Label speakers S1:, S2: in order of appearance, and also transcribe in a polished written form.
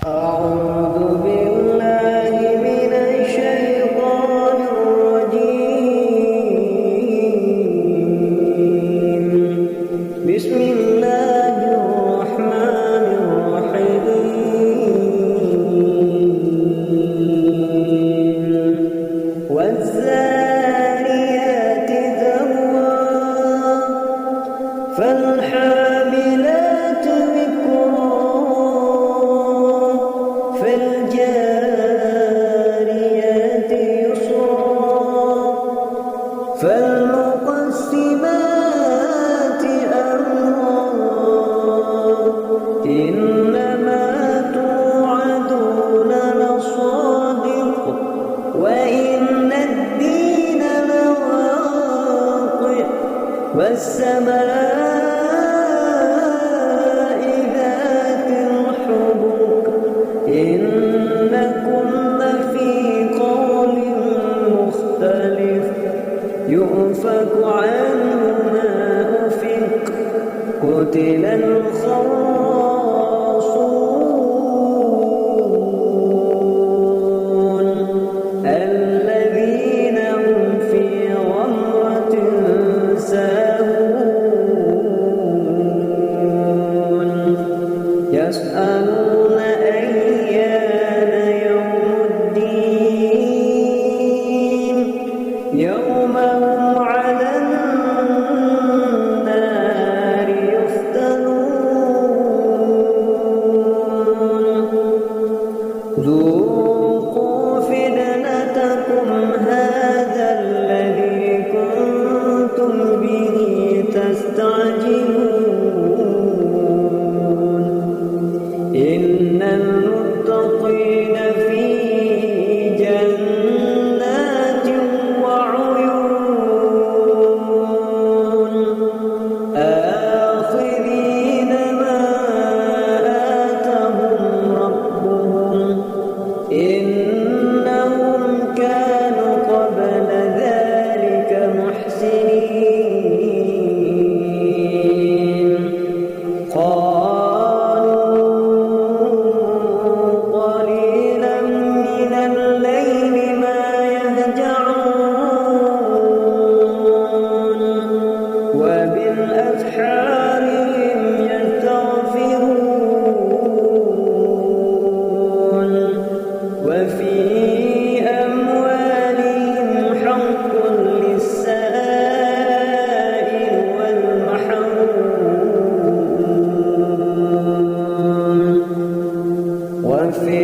S1: أعوذ بالله من الشيطان الرجيم. بسم الله الرحمن الرحيم. والذاريات ذروا فالحاملات وقرا فالجاريات يسرا فالمقسمات أمرا إنما توعدون لصادق وإن الدين لواقع والسماء ذات الحبك إنكم لفي قول مختلف يؤفك عنه ما أفك قتل الخراصون الذين هم في غمرة ساهون يسألون أيان يوم الدين يوم هم على النار يفتنون ذوقوا فتنتكم هذا الذي كنتم به تستعجلون إن المتقين في جنات وعيون آخذين ما آتاهم ربهم إنهم كانوا قبل ذلك محسنين قليلا من الليل ما يهجعون وبالأسحار هم يستغفرون وفي أموالهم حق للسائل والمحروم وفي